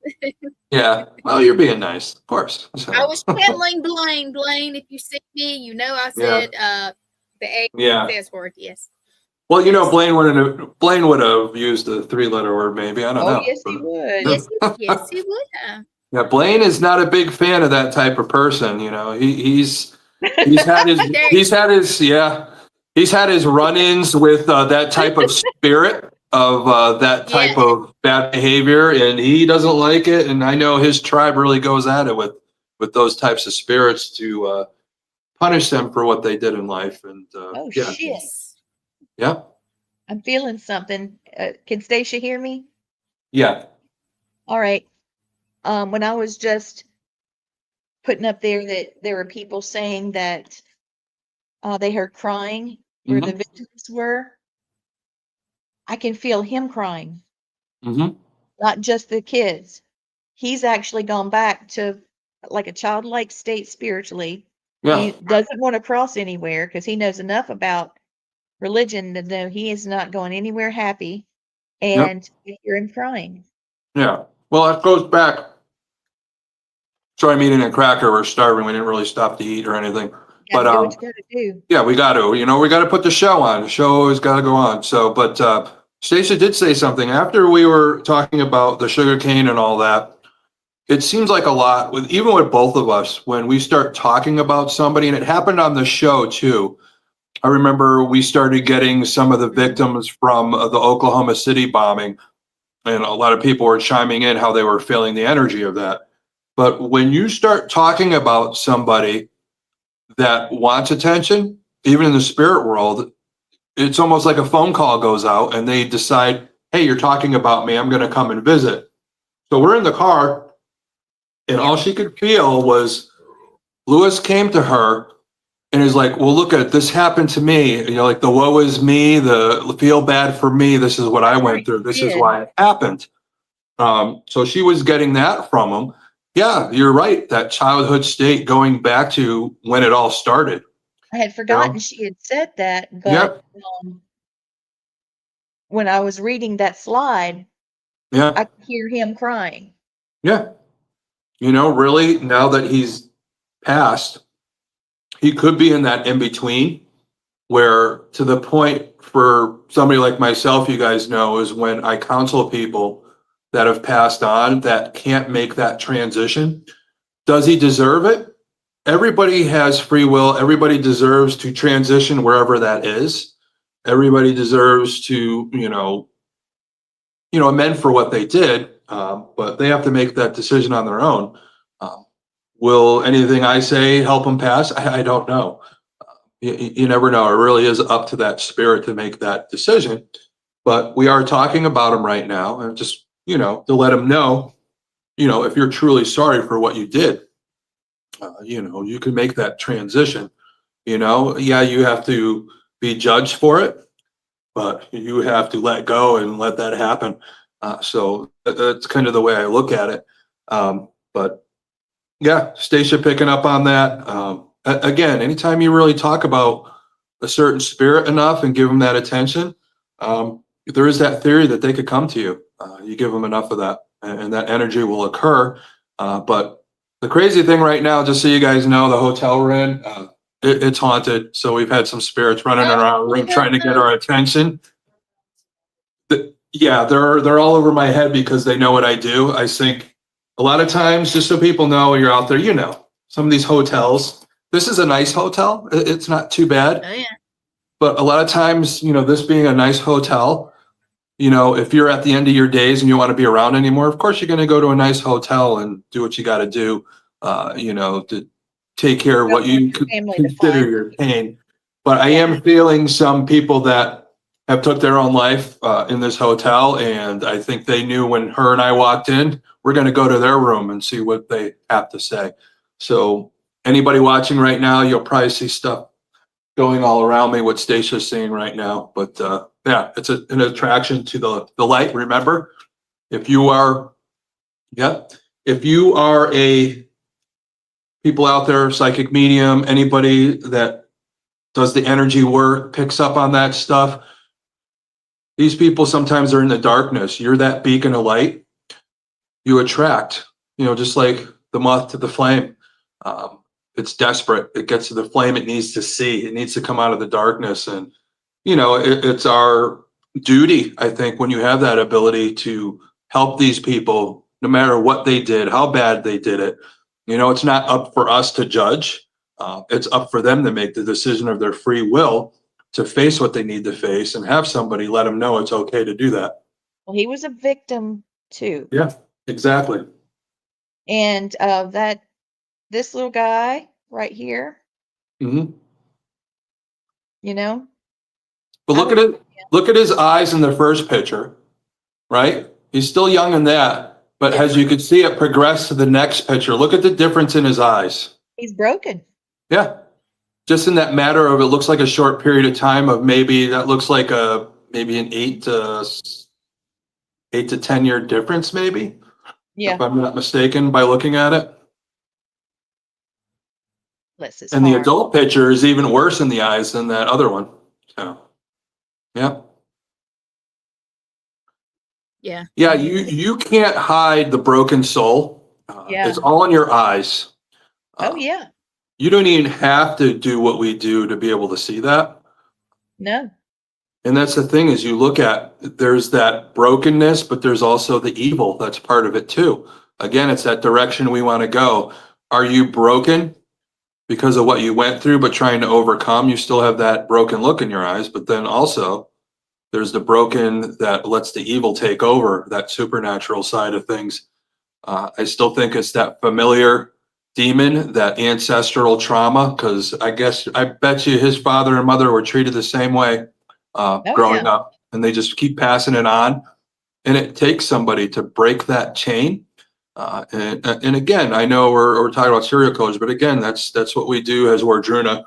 Yeah, well, you're being nice, of course. So. I was peddling Blaine. Blaine, if you see me, I said the A S word, yes. Well, Blaine would have used the 3-letter word, maybe. I don't know. Yes, he would. Yes, he would have. Yeah, Blaine is not a big fan of that type of person. He's had his run-ins with that type of spirit of that type of bad behavior, and he doesn't like it. And I know his tribe really goes at it with those types of spirits to punish them for what they did in life. And shit. Yeah. I'm feeling something. Can Stacia hear me? Yeah. All right. When I was just putting up there that there were people saying that they heard crying where the victims were, I can feel him crying. Not just the kids. He's actually gone back to like a childlike state spiritually. Yeah. He doesn't want to cross anywhere because he knows enough about religion to know he is not going anywhere happy. And I hear him crying. Yeah. Well, that goes back. Sorry, I'm eating a cracker. We're starving. We didn't really stop to eat or anything. But do what you gotta do. Yeah, we got to. We got to put the show on. The show always got to go on. So, but Stacia did say something after we were talking about the sugar cane and all that. It seems like a lot even with both of us when we start talking about somebody, and it happened on the show too. I remember we started getting some of the victims from the Oklahoma City bombing, and a lot of people were chiming in how they were feeling the energy of that. But when you start talking about somebody that wants attention, even in the spirit world, it's almost like a phone call goes out and they decide, hey, you're talking about me. I'm going to come and visit. So we're in the car and all she could feel was Lewis came to her and is like, well, look at it. This happened to me. You know, like the woe is me, the feel bad for me. This is what I went through. This is why it happened. So she was getting that from him. Yeah, you're right. That childhood state going back to when it all started. I had forgotten she had said that, but when I was reading that slide, I could hear him crying. Yeah. You know, really, now that he's passed, he could be in that in between where, to the point for somebody like myself, you guys know, is when I counsel people that have passed on that can't make that transition. Does he deserve it? Everybody has free will. Everybody deserves to transition wherever that is. Everybody deserves to, amend for what they did, but they have to make that decision on their own. Will anything I say help them pass? I don't know. You never know. It really is up to that spirit to make that decision. But we are talking about him right now, and just, to let him know, if you're truly sorry for what you did, you can make that transition. Yeah, you have to be judged for it, but you have to let go and let that happen. So that's kind of the way I look at it. But yeah, Stacia picking up on that. Again, anytime you really talk about a certain spirit enough and give them that attention, there is that theory that they could come to you. You give them enough of that, and that energy will occur. But the crazy thing right now, just so you guys know, the hotel we're in, it's haunted. So we've had some spirits running around the room trying to get our attention. Yeah, they're all over my head because they know what I do. I think a lot of times, just so people know you're out there, some of these hotels, this is a nice hotel. It's not too bad. Oh, yeah. But a lot of times, this being a nice hotel, if you're at the end of your days and you want to be around anymore, of course, you're going to go to a nice hotel and do what you got to do, to take care of what you consider your pain. But I am feeling some people that have took their own life in this hotel. And I think they knew when her and I walked in, we're going to go to their room and see what they have to say. So anybody watching right now, you'll probably see stuff going all around me, what Stacia's seeing right now. But yeah, it's an attraction to the light. Remember, if you are a people out there, psychic medium, anybody that does the energy work, picks up on that stuff, these people sometimes are in the darkness. You're that beacon of light. You attract, just like the moth to the flame. It's desperate. It gets to the flame it needs to see. It needs to come out of the darkness. And, it's our duty, I think, when you have that ability to help these people, no matter what they did, how bad they did it. It's not up for us to judge. It's up for them to make the decision of their free will to face what they need to face and have somebody let them know it's okay to do that. Well, he was a victim too. Yeah, exactly. And this little guy right here, Mm-hmm. But look at it. Look at his eyes in the first picture, right? He's still young in that, but as you can see it progress to the next picture, look at the difference in his eyes. He's broken. Yeah. Just in that matter of, it looks like a short period of time of maybe that looks like maybe an 8 to 10 year difference, maybe. Yeah. If I'm not mistaken by looking at it. And the adult picture is even worse in the eyes than that other one. So, yeah. Yeah. Yeah, you can't hide the broken soul. It's all in your eyes. Oh, yeah. You don't even have to do what we do to be able to see that. No. And that's the thing is you look at, there's that brokenness, but there's also the evil that's part of it too. Again, it's that direction we want to go. Are you broken because of what you went through, but trying to overcome? You still have that broken look in your eyes, but then also there's the broken that lets the evil take over, that supernatural side of things. I still think it's that familiar demon, that ancestral trauma, because I bet you his father and mother were treated the same way. growing yeah. up, and they just keep passing it on. And it takes somebody to break that chain. And again, I know we're talking about serial killers, but again, that's what we do as Leitreanna,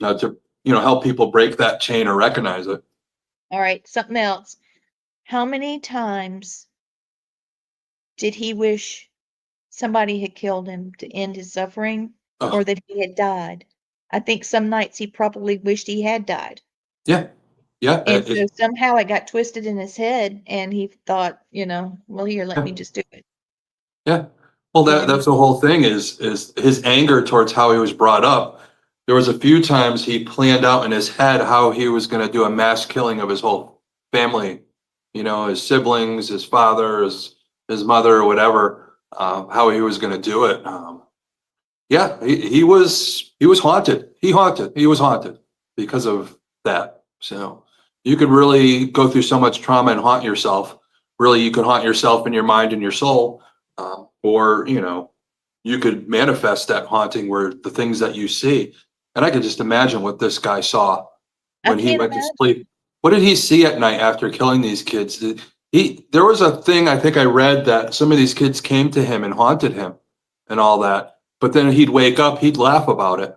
to help people break that chain or recognize it. All right, something else. How many times did he wish somebody had killed him to end his suffering, or Oh, that he had died? I think some nights he probably wished he had died. yeah, yeah, And so somehow it got twisted in his head and he thought, well, here, let me just do it. yeah. Well, that's the whole thing is his anger towards how he was brought up. There was a few times he planned out in his head how he was going to do a mass killing of his whole family, his siblings, his father, his mother, or whatever, how he was going to do it. Yeah, he was haunted. He was haunted because of that. So you could really go through so much trauma and haunt yourself. Really, you could haunt yourself in your mind and your soul, or you could manifest that haunting where the things that you see. And I could just imagine what this guy saw I when he can't went to imagine. sleep. What did he see at night after killing these kids? There was a thing I think I read that some of these kids came to him and haunted him and all that. But then he'd wake up, he'd laugh about it.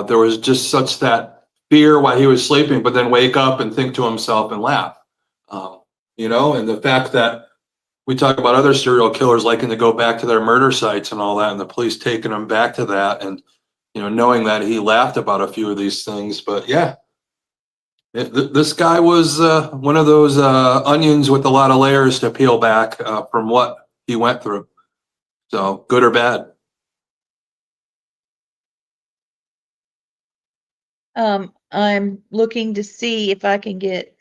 There was just such that fear while he was sleeping, but then wake up and think to himself and laugh. And the fact that we talk about other serial killers liking to go back to their murder sites and all that, and the police taking them back to that, and knowing that he laughed about a few of these things. But yeah, this guy was one of those onions with a lot of layers to peel back from what he went through. So good or bad. I'm looking to see if I can get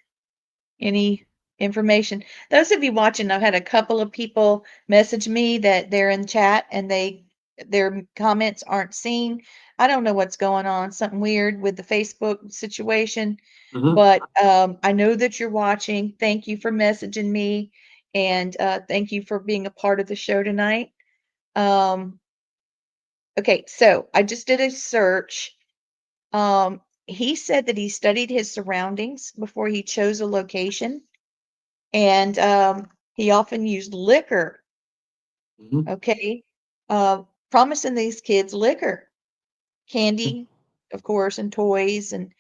any information. Those of you watching, I've had a couple of people message me that they're in chat and their comments aren't seen. I don't know what's going on, something weird with the Facebook situation. Mhm. But I know that you're watching. Thank you for messaging me, and thank you for being a part of the show tonight. Okay, so I just did a search. He said that he studied his surroundings before he chose a location, and he often used liquor. Mhm. Okay, promising these kids liquor, candy, of course, and toys, and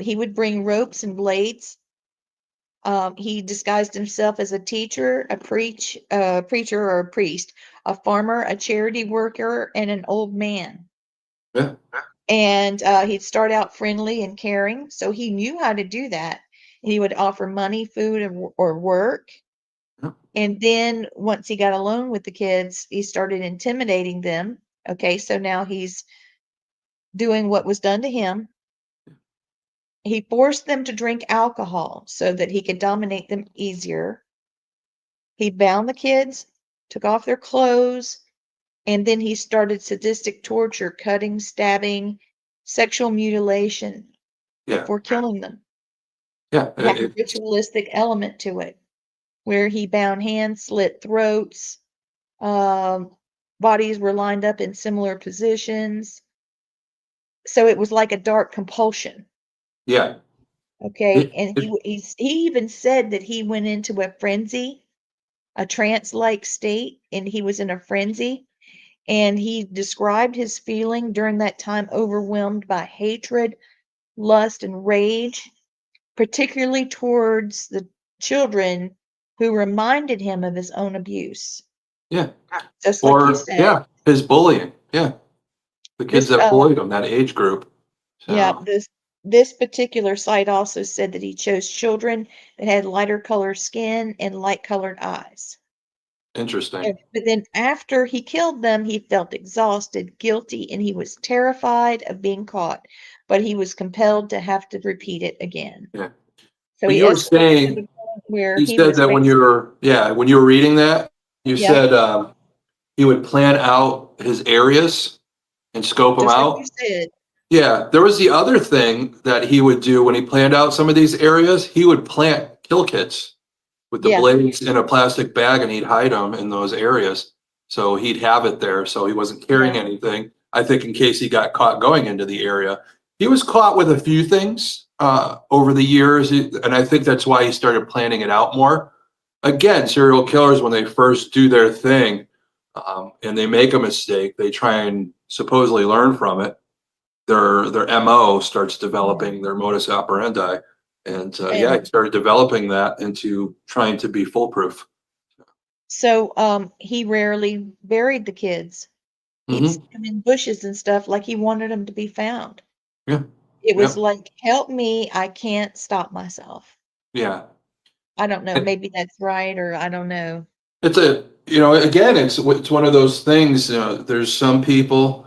he would bring ropes and blades. He disguised himself as a teacher, a preacher or a priest, a farmer, a charity worker, and an old man. Yeah. And he'd start out friendly and caring, so he knew how to do that. He would offer money, food, or work. Yeah. And then once he got alone with the kids, he started intimidating them. Okay, so now he's doing what was done to him. He forced them to drink alcohol so that he could dominate them easier. He bound the kids, took off their clothes, and then he started sadistic torture, cutting, stabbing, sexual mutilation Yeah. before killing them. Yeah. It had a ritualistic element to it, where he bound hands, slit throats, bodies were lined up in similar positions. So it was like a dark compulsion. Yeah. Okay, It- and it- he even said that he went into a frenzy, a trance-like state, and he was in a frenzy. And he described his feeling during that time overwhelmed by hatred, lust, and rage, particularly towards the children who reminded him of his own abuse. yeah. Just like you Or said. yeah, his bullying. Yeah. The kids This that bullied him, that age group. yeah, So this particular site also said that he chose children that had lighter colored skin and light colored eyes. interesting. But then after he killed them, he felt exhausted, guilty, and he was terrified of being caught, but he was compelled to have to repeat it again. Yeah. So But he you were escalated to the saying, point where you he said was that ready. when you were reading that, you Yeah, said he would plan out his areas and scope them just like you out. said. Yeah, there was the other thing that he would do when he planned out some of these areas. He would plant kill kits with the Yeah, blades in a plastic bag, and he'd hide them in those areas. So he'd have it there, so he wasn't carrying yeah. anything. I think in case he got caught going into the area. He was caught with a few things. over the years, and I think that's why he started planning it out more. Again, serial killers, when they first do their thing, and they make a mistake, they try and supposedly learn from it. Their MO starts developing, their modus operandi, and yeah, he started developing that into trying to be foolproof. So he rarely buried the kids. He'd Mhm. stick them in bushes and stuff like he wanted them to be found. Yeah, It was Yep. like, help me, I can't stop myself. yeah. I don't know, It- maybe that's right, or I don't know. It's a, again, it's one of those things. There's some people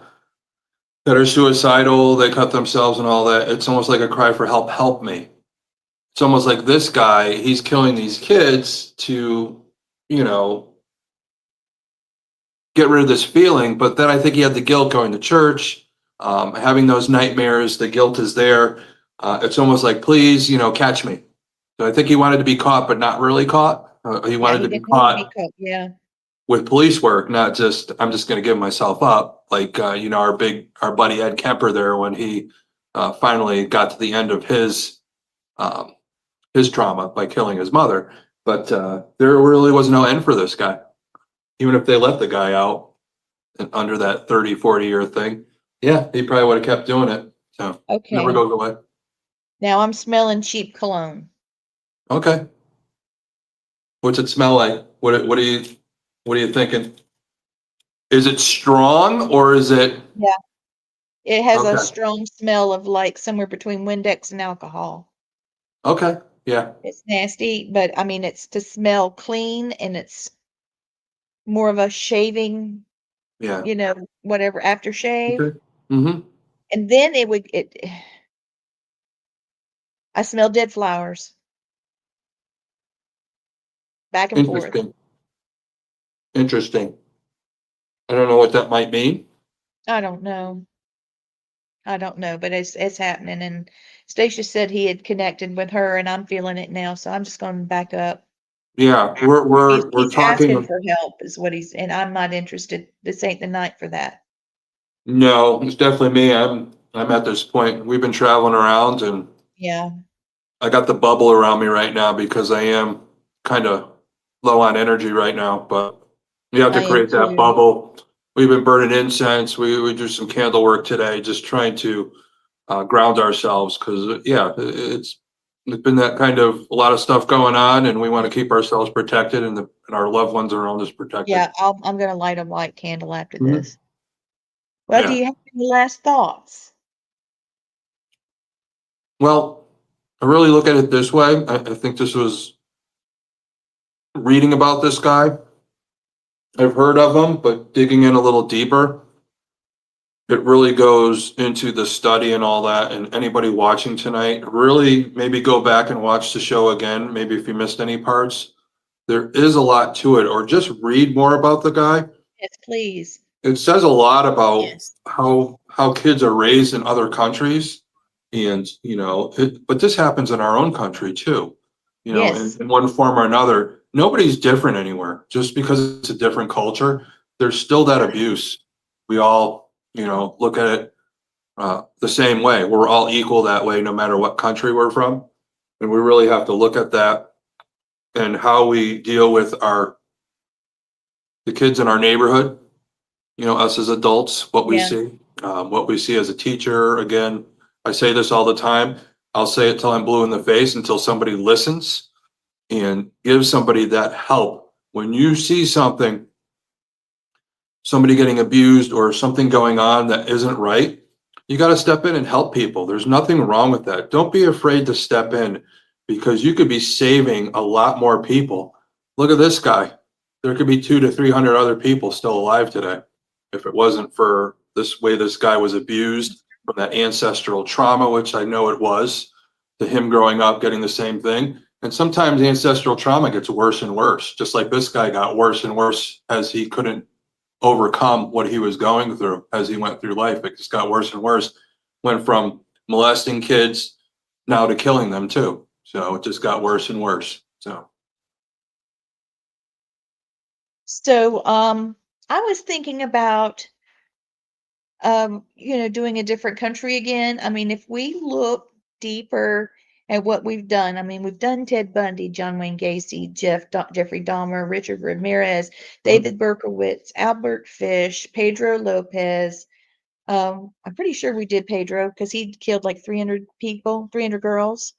that are suicidal, they cut themselves and all that. It's almost like a cry for help. Help me. It's almost like this guy, he's killing these kids to, you know, get rid of this feeling. But then I think he had the guilt going to church, having those nightmares. The guilt is there. It's almost like, please, catch me. So I think he wanted to be caught, but not really caught. He Yeah, wanted he to be didn't want to be caught caught. Yeah. with police work, not just, I'm just going to give myself up. Like, our buddy Ed Kemper there, when he finally got to the end of his trauma by killing his mother. But there really was no end for this guy. Even if they let the guy out under that 30, 40-year thing, yeah, he probably would have kept doing it. So never Okay. goes away. Now I'm smelling cheap cologne. Okay. What's it smell like? What are you thinking? Is it strong or is it Yeah. It has a okay? strong smell of like somewhere between Windex and alcohol. Okay. Yeah. It's nasty, but I mean, it's to smell clean and it's more of a shaving, Yeah. whatever aftershave. Okay. Mm-hmm. And then I smell dead flowers back and forth. Interesting. Interesting. I don't know what that might mean. I don't know. I don't know, but it's happening. And Stacia said he had connected with her, and I'm feeling it now. So I'm just going to back up. Yeah, He's, we're he's asking talking. for help, is what and I'm not interested. This ain't the night for that. No, it's definitely me. I'm at this point. We've been traveling around, and Yeah, I got the bubble around me right now because I am kind of low on energy right now. But you have I to am create that too. bubble. We've been burning incense. We do some candle work today, just trying to ground ourselves because yeah, it's been that kind of a lot of stuff going on, and we want to keep ourselves protected and our loved ones around us protected. Yeah, I'm going to light a white candle after Mhm. this. Well, do Yeah. you have any last thoughts? Well, I really look at it this way. I think this was reading about this guy. I've heard of him, but digging in a little deeper, it really goes into the study and all that. And anybody watching tonight, really maybe go back and watch the show again. Maybe if you missed any parts, there is a lot to it, or just read more about the guy. Yes, please. It says a lot about Yes. how kids are raised in other countries, and but this happens in our own country too. Yes. In one form or another. Nobody's different anywhere. Just because it's a different culture, there's still that abuse. We all, look at it the same way. We're all equal that way, no matter what country we're from, and we really have to look at that and how we deal with the kids in our neighborhood. Us as adults, what we Yeah. see, what we see as a teacher. Again, I say this all the time. I'll say it till I'm blue in the face until somebody listens and gives somebody that help. When you see somebody getting abused or something going on that isn't right, you got to step in and help people. There's nothing wrong with that. Don't be afraid to step in because you could be saving a lot more people. Look at this guy. There could be 200 to 300 other people still alive today if it wasn't for this way this guy was abused from that ancestral trauma, which I know it was, to him growing up getting the same thing. And sometimes ancestral trauma gets worse and worse, just like this guy got worse and worse as he couldn't overcome what he was going through as he went through life. It just got worse and worse. Went from molesting kids now to killing them too. So it just got worse and worse. So, I was thinking about, doing a different country again. I mean, if we look deeper at what we've done. I mean, we've done Ted Bundy, John Wayne Gacy, Jeffrey Dahmer, Richard Ramirez, David Berkowitz, Albert Fish, Pedro Lopez. I'm pretty sure we did Pedro because he killed like 300 people, 300 girls.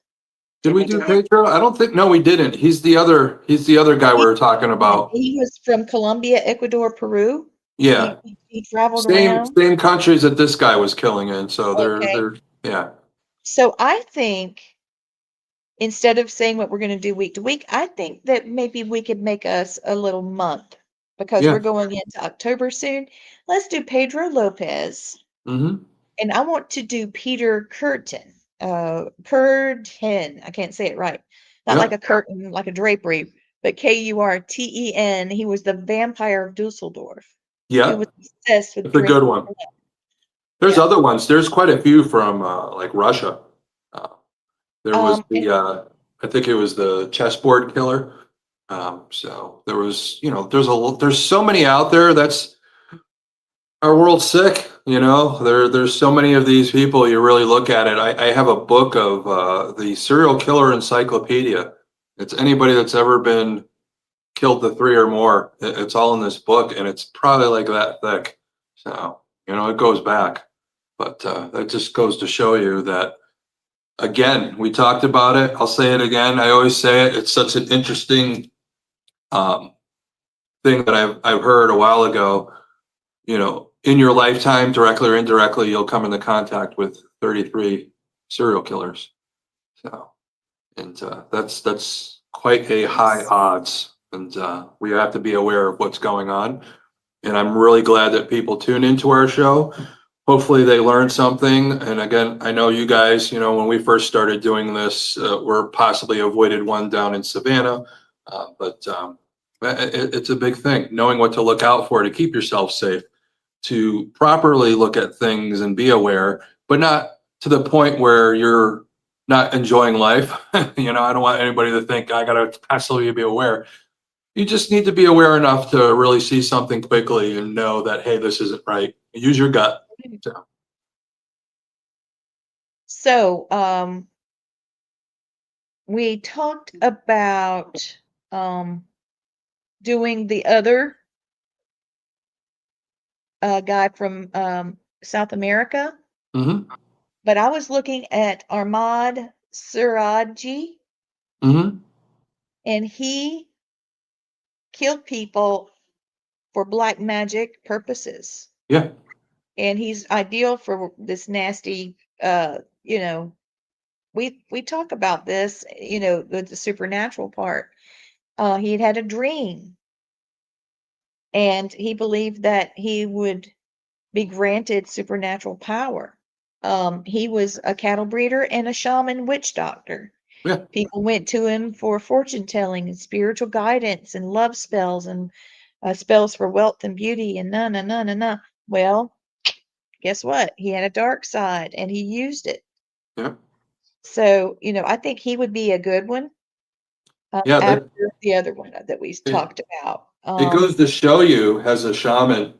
Did we do Pedro? I don't think. No, we didn't. He's the other guy we were talking about. He was from Colombia, Ecuador, Peru. Yeah. He traveled around. Same countries that this guy was killing in. So they're yeah. So I think instead of saying what we're going to do week to week, I think that maybe we could make us a little month because we're going into October soon. Let's do Pedro Lopez. Mm-hmm. And I want to do Peter Curtin. Curtin. I can't say it right. Not like a curtain, like a drapery, but Kurten. He was the vampire of Dusseldorf. Yeah. He was obsessed with it's a good one. There's other ones. There's quite a few from like Russia. There was I think it was the chessboard killer. So there was, there's so many out there. That's our world's sick. There's so many of these people. You really look at it. I have a book of the serial killer encyclopedia. It's anybody that's ever been killed to 3 or more. It's all in this book, and it's probably like that thick. So, it goes back. But that just goes to show you that, again, we talked about it. I'll say it again. I always say it. It's such an interesting thing that I've heard a while ago. In your lifetime, directly or indirectly, you'll come into contact with 33 serial killers. So, and that's quite a high odds. And we have to be aware of what's going on. And I'm really glad that people tune into our show. Hopefully they learn something. And again, I know you guys, when we first started doing this, we're possibly avoided one down in Savannah. But it's a big thing, knowing what to look out for to keep yourself safe, to properly look at things and be aware, but not to the point where you're not enjoying life. I don't want anybody to think I got to constantly be aware. You just need to be aware enough to really see something quickly and know that, hey, this isn't right. Use your gut. So we talked about doing the other guy from South America. Mm-hmm. But I was looking at Ahmad Siraji. Mm-hmm. And he killed people for black magic purposes. Yeah. And he's ideal for this nasty, we talk about this, the supernatural part. He had a dream. And he believed that he would be granted supernatural power. He was a cattle breeder and a shaman witch doctor. Yeah. People went to him for fortune telling and spiritual guidance and love spells and spells for wealth and beauty and na. Well, guess what? He had a dark side and he used it. Yeah. So, I think he would be a good one. After the other one that we talked about. It goes to show you, as a shaman,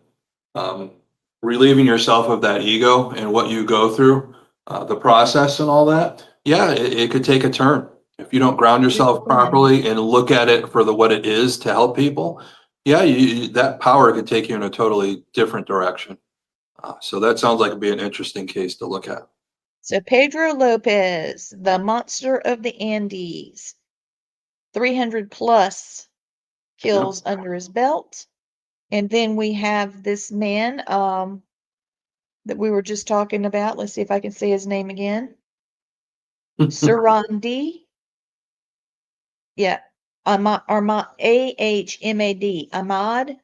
relieving yourself of that ego and what you go through, the process and all that. Yeah, it could take a turn if you don't ground yourself properly and look at it for what it is to help people. Yeah, that power could take you in a totally different direction. So that sounds like it'd be an interesting case to look at. So Pedro Lopez, the monster of the Andes, 300 plus kills under his belt. And then we have this man that we were just talking about. Let's see if I can say his name again. Surandi. Yeah. Ahmad, AHMAD. Ahmad,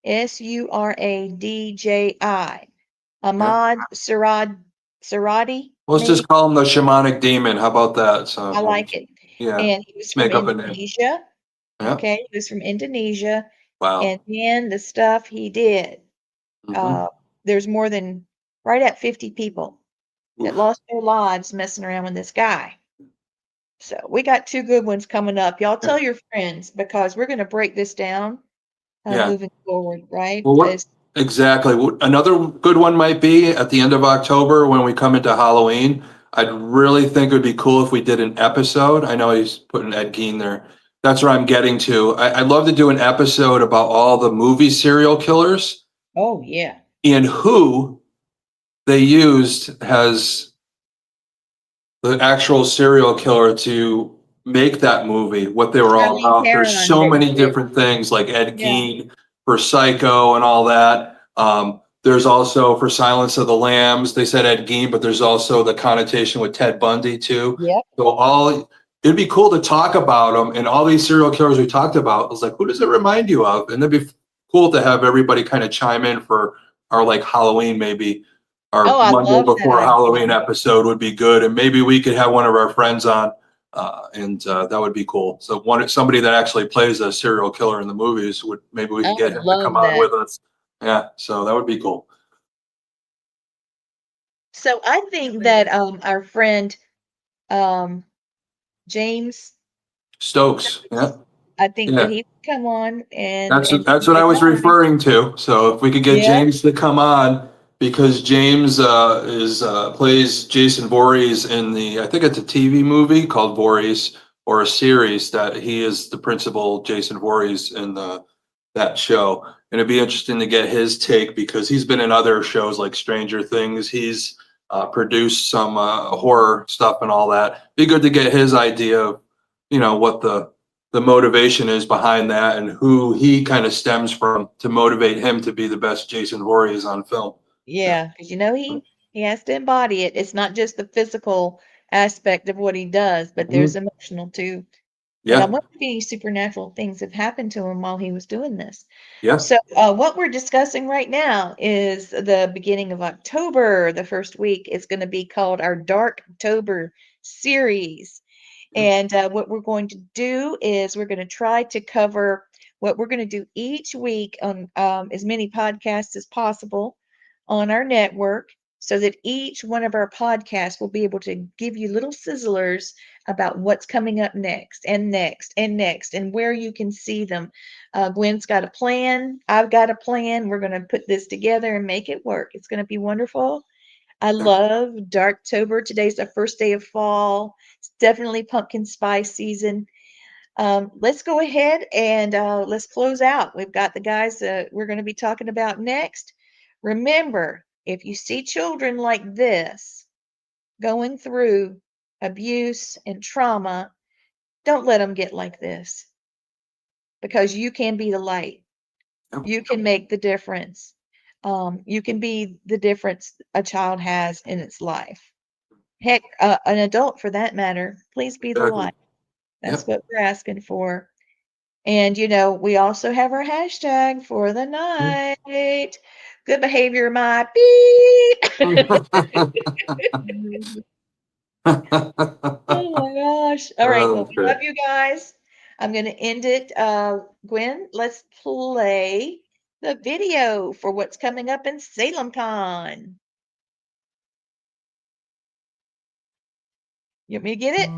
Suradji. Ahmad Suradi. Let's just call him the shamanic demon. How about that? So I like it. Yeah. And he was from Indonesia. Yeah. Okay. He was from Indonesia. Wow. And then the stuff he did. There's more than right at 50 people that lost their lives messing around with this guy. So we got 2 good ones coming up. Y'all tell your friends because we're going to break this down moving forward, right? Well, exactly. Another good one might be at the end of October when we come into Halloween. I'd really think it would be cool if we did an episode. I know he's putting Ed Gein there. That's where I'm getting to. I'd love to do an episode about all the movie serial killers Oh yeah. and who they used as the actual serial killer to make that movie, what they were all Charlize about. There's Theron so did many it. different things like Ed Yeah. Gein for Psycho and all that. There's also for Silence of the Lambs, they said Ed Gein, but there's also the connotation with Ted Bundy too. Yep. So it'd be cool to talk about them, and all these serial killers we talked about. I was like, who does it remind you of? And it'd be cool to have everybody kind of chime in for our like Halloween, maybe our Oh, I Monday love that before idea. Halloween episode would be good, and maybe we could have one of our friends on, and that would be cool. So somebody that actually plays a serial killer in the movies would maybe we I could get would him to love come on that. with us. Yeah, so that would be cool. So I think that our friend James Stokes, yeah. I think Yeah. that he would come on and That's what I was referring to. So if we could get Yeah. James to come on, because James plays Jason Voorhees in I think it's a TV movie called Voorhees, or a series that he is the principal Jason Voorhees in that show. And it'd be interesting to get his take because he's been in other shows like Stranger Things. He's produced some horror stuff and all that. Be good to get his idea of, what the motivation is behind that and who he kind of stems from to motivate him to be the best Jason Voorhees on film. Yeah, because he has to embody it. It's not just the physical aspect of what he does, but there's emotional too. And I Yeah. wonder if any supernatural things have happened to him while he was doing this. Yeah. So what we're discussing right now is the beginning of October. The first week is going to be called our Dark October series. And what we're going to do is we're going to try to cover what we're going to do each week on as many podcasts as possible on our network so that each one of our podcasts will be able to give you little sizzlers about what's coming up next and next and next and where you can see them. Gwen's got a plan. I've got a plan. We're going to put this together and make it work. It's going to be wonderful. I love Darktober. Today's the first day of fall. It's definitely pumpkin spice season. Let's go ahead and let's close out. We've got the guys that we're going to be talking about next. Remember, if you see children like this going through abuse and trauma, don't let them get like this because you can be the light. You can make the difference. You can be the difference a child has in its life. Heck, an adult for that matter. Please be the Exactly. light. That's Yep. what we're asking for. And, we also have our hashtag for the night. Good behavior, my beep. Oh my gosh. All right. Well, we Okay. love you guys. I'm going to end it. Gwen, let's play the video for what's coming up in Salem Con. You want me to get it?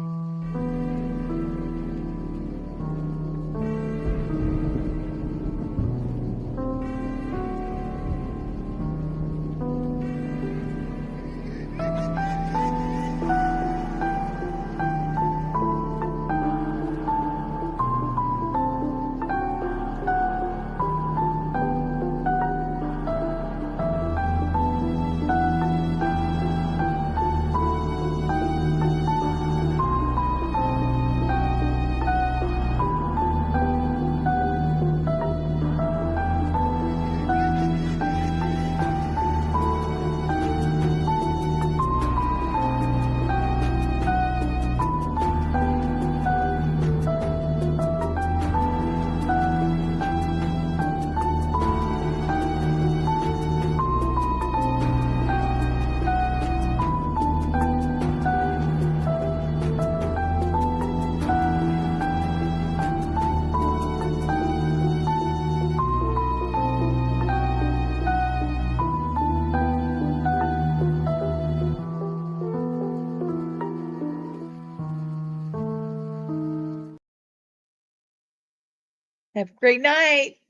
Have a great night.